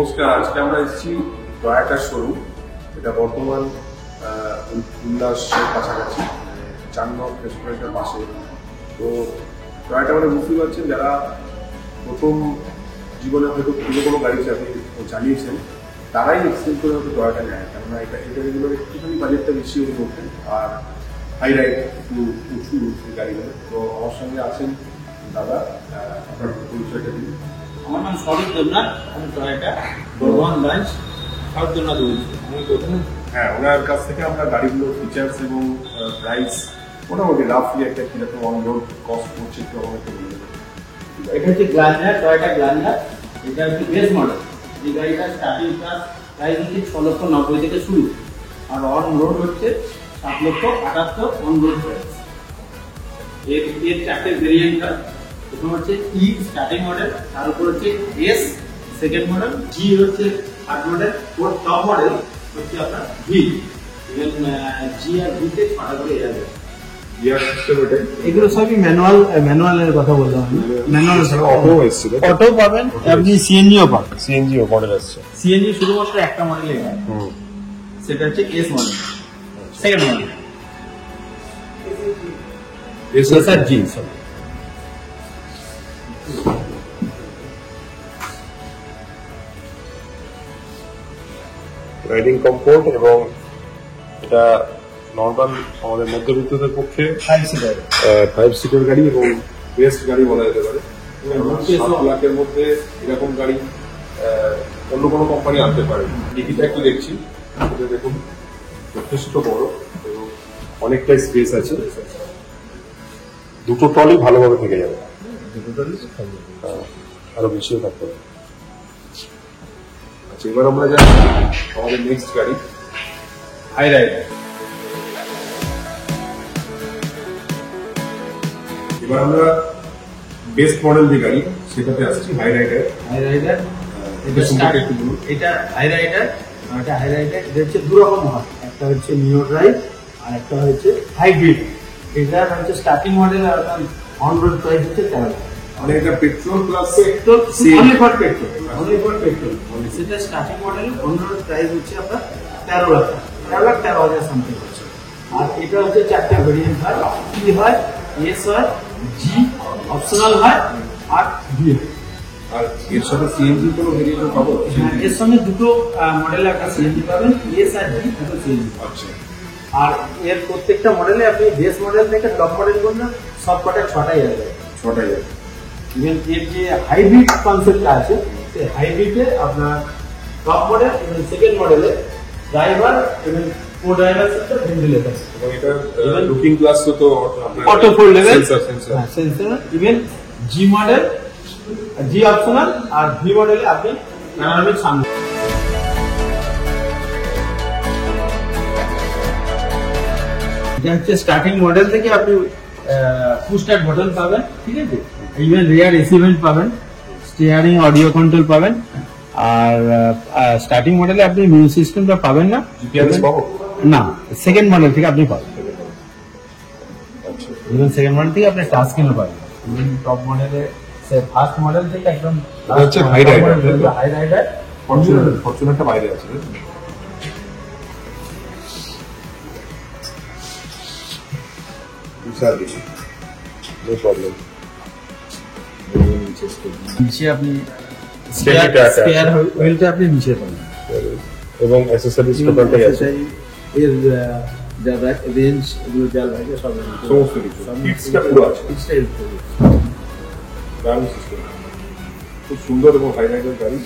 নমস্কার, আজকে আমরা এসেছি টয়োটা শোরুম। এটা বর্তমান উল্লাসের কাছাকাছি, 4 নং রেস্টুরেন্টের পাশে। তো টয়োটা মানে বুঝতে পারছেন, যারা প্রথম জীবনে হয়তো কোনো গাড়ি চালিয়েছেন তারাই এক্সচেঞ্জ করে হয়তো টয়োটা নেয়, কেননা এগুলো একটুখানি বাজেটটা বেশি হয়ে করতেন, আর হাই রাইড একটু উঁচু গাড়িগুলো। তো আমার সঙ্গে আছেন দাদা, আপনার পরিচয়টা দিন। আমার নাম সৌরভ দেবনাথ, আমি Toyota Bardhaman branch south Debnath বলছি। হ্যাঁ, ওনার কাছ থেকে আমরা গাড়িগুলোর ফিচার্স এবং প্রাইস মোটামুটি রাফলি একটা কিরকম অন রোড কস্ট পড়ছে একটু আমাকে বলে দেবেন। এটা হচ্ছে গ্ল্যান্ডার, টয়োটা গ্ল্যান্ডার। এটা হচ্ছে বেস মডেল। এই গাড়িটা স্টার্টিং প্রাইস হচ্ছে 6,90,000 থেকে শুরু, আর অন রোড হচ্ছে 7,78,000 অন রোড প্রাইস। এর 4টে ভেরিয়েন্ট হয়। প্রথম হচ্ছে ই স্টার্টিং মডেল, তার উপর হচ্ছে এস সেকেন্ড মডেল, জি হচ্ছে থার্ড মডেল, ওর টপ মডেল হচ্ছে আপনার ভি। জি আর ভিতে 6টা করে এরা যায়। গিয়ার সিস্টেম এটাই, এগুলো সবই ম্যানুয়ালের কথা বললাম আমি। ম্যানুয়াল অটো এসেছিল, অটো পাবেন, আপনি সিএনজিও পাবেন। সিএনজিও মডেল আসছে। সিএনজি শুধুমাত্র একটা মডেলে হয়, সেটা হচ্ছে S model, second model S আর জি। রাইডিং কমফোর্ট এবং এটা নর্মাল আমাদের মধ্যবিত্তদের পক্ষে 5 সিটার গাড়ি এবং বেস্ট গাড়ি বলা যেতে পারে। 7 লাখের মধ্যে এরকম গাড়ি অন্য কোনো কোম্পানি আনতে পারে। ডিকিটা একটু দেখছি, দেখুন যথেষ্ট বড় এবং অনেকটাই স্পেস আছে। দুটো টলি ভালোভাবে থেকে যাবে, আরো বেশিও থাকতে হবে। আচ্ছা, এবার আমরা যাই আমাদের নেক্সট গাড়ি হাই রাইডার। এবার আমরা বেস্ট মডেল যে গাড়ি সেটাতে আসছি, হাই রাইডার। এটা হাই রাইডার, এটা হাই রাইডার। এটা হচ্ছে দু রকম হয়, একটা হচ্ছে নিও ড্রাইভ আর একটা হচ্ছে হাইব্রিড। এটা হচ্ছে স্টার্টিং মডেল, আর অন রোড প্রাইস হচ্ছে 13 লাখ। মানে এটা petrol plus petrol, only for petrol, only for petrol. সেটা starting model, on road price হচ্ছে আপনার 13 লাখ, 13,13,000 সামথিং হচ্ছে। আর এটা হচ্ছে 4টে ভেরিয়েন্ট হয়, কি হয়, এস হয়, জি অপশনাল হয়, আর ভি। আর এর সাথে সিএনজি কোনো ভেরিয়েন্ট পাবো? এর সঙ্গে দুটো মডেলে একটা সিএনজি পাবেন, এস আর জি দুটো সিএনজি। আচ্ছা। আর এর প্রত্যেকটা মডেলে আপনি বেস মডেল থেকে টপ মডেল করলে সব কটা 6টাই আসবে। 6টাই আছে। ইভেন এর যে হাইব্রিড কনসেপ্টটা আছে, সেই হাইব্রিডে আপনার টপ মডেল এবং সেকেন্ড মডেলে ড্রাইভার এবং কো ড্রাইভার সাথে ভেন্টিলেটর এবং এটা লুকিং গ্লাস তো auto foldable sensor. Sensor. Even G model, G optional, আর ভি মডেলে আপনি প্যানোরামিক সামনে। এটা হচ্ছে স্টার্টিং মডেল থেকে আপনি পুশ স্টার্ট বাটন পাবেন, ঠিক আছে। ইভেন রিয়ার এসি ভেন্ট পাবেন, স্টিয়ারিং অডিও কন্ট্রোল পাবেন। আর স্টার্টিং মডেলে আপনি মিউজিক সিস্টেমটা পাবেন না, জিপিআরএস পাবো না, সেকেন্ড মডেল থেকে আপনি পাবেন। ইভেন সেকেন্ড মডেল থেকে আপনি টাচ স্ক্রিনও পাবেন। ইভেন টপ মডেলে ফার্স্ট মডেল থেকে একদম হচ্ছে হাই রাইডার। হাই রাইডার ফরচুনারটা বাইরে আছে, নো প্রবলেম। নিচে আপনি স্পেয়ার হুইলটা আপনি নিচে পাবেন, এবং অ্যাক্সেসরিজ টোটালটাই আছে। এর যা রেঞ্জ এগুলো যা লাগে সব সমস্ত কিছু কিটসটা পুরো আছে। দারুণ সিস্টেম, খুব সুন্দর এবং হাই রাইডার গাড়ি।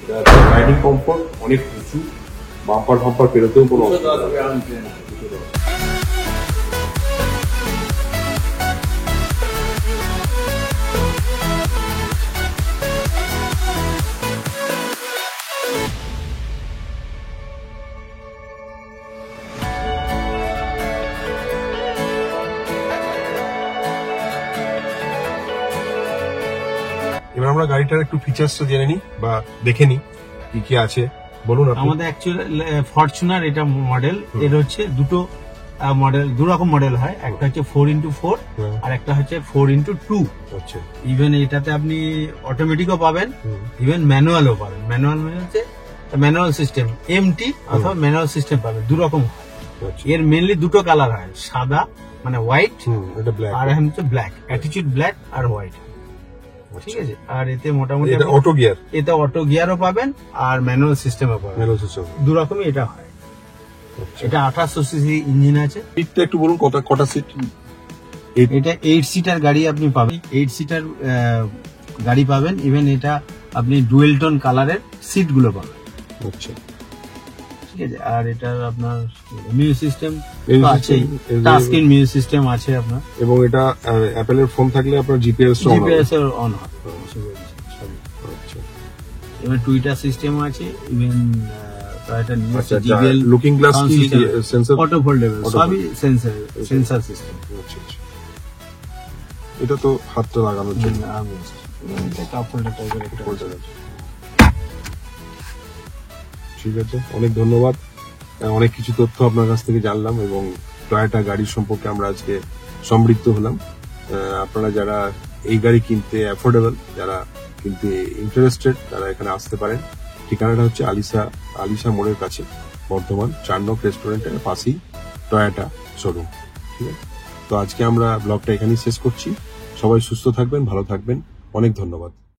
এটা রাইডিং কমফোর্ট অনেক উঁচু, বাম্পার ফাম্পার পেরোতেও কোনো অসুবিধা নেই। এবার আমরা গাড়িটার একটু ফিচার্সটা জেনে নিই বা দেখে নিই কি কি আছে, বলুন। আমাদের অ্যাকচুয়ালি ফরচুনার এটা মডেল, এর হচ্ছে দুটো মডেল, দু রকম মডেল হয়, একটা হচ্ছে 4x4 হ্যাঁ। আর একটা হচ্ছে 4x2। আচ্ছা। ইভেন এটাতে আপনি অটোমেটিকও পাবেন, হুম। ইভেন ম্যানুয়ালও পাবেন। ম্যানুয়াল মানে হচ্ছে ম্যানুয়াল সিস্টেম, এমটি অথবা ম্যানুয়াল সিস্টেম পাবেন, দু রকম হয়। আচ্ছা। এর মেনলি দুটো কালার হয়, সাদা মানে হোয়াইট, এটা ব্ল্যাক। আর এখন হচ্ছে ব্ল্যাক, অ্যাটিটিউড ব্ল্যাক আর হোয়াইট। ঠিক আছে, আর এতে মোটামুটি এটা অটো গিয়ার, এতে অটো গিয়ারও পাবেন আর ম্যানুয়াল সিস্টেমও পাবেন, ম্যানুয়াল সিস্টেম। দু রকমই এটা হয়। এটা 2800 সিসি ইঞ্জিন আছে। সিটটা একটু বলুন, কটা সিট? এটা 8 সিটার গাড়ি আপনি পাবেন, 8 সিটার গাড়ি পাবেন। ইভেন এটা আপনি ডুয়েল টোন কালারের সিট গুলো পাবেন। আচ্ছা। ঠিক আছে, আর এটা আপনার মিউজিক সিস্টেম Music আছেই, system, touch screen music system আছে আপনার। এবং এটা অ্যাপেলের ফোন থাকলে আপনার জিপিএস জিপিএস এর অন হয়। আচ্ছা। এবার টুইটার সিস্টেম আছে, ইভেন এটা আচ্ছা, জিবিএল লুকিং গ্লাস কি সেন্সর? অটো ফোল্ডেবল, Auto সবই সেন্সর সিস্টেম। আচ্ছা আচ্ছা। এটা তো হাতটা লাগানোর জন্য কাপ হোল্ডার টাইপের একটা বলতে গেছে। ঠিক আছে, অনেক ধন্যবাদ। অনেক কিছু তথ্য আপনার কাছ থেকে জানলাম এবং টয়োটা গাড়ির সম্পর্কে আমরা আজকে সমৃদ্ধ হলাম। আপনারা যারা এই গাড়ি কিনতে অ্যাফোর্ডেবল, যারা কিনতে ইন্টারেস্টেড, তারা এখানে আসতে পারেন। ঠিকানাটা হচ্ছে আলিশা মোড়ের কাছে, বর্ধমান 4 নং রেস্টুরেন্টের পাশেই টয়োটা শোরুম। ঠিক আছে, তো আজকে আমরা ব্লগটা এখানেই শেষ করছি। সবাই সুস্থ থাকবেন, ভালো থাকবেন, অনেক ধন্যবাদ।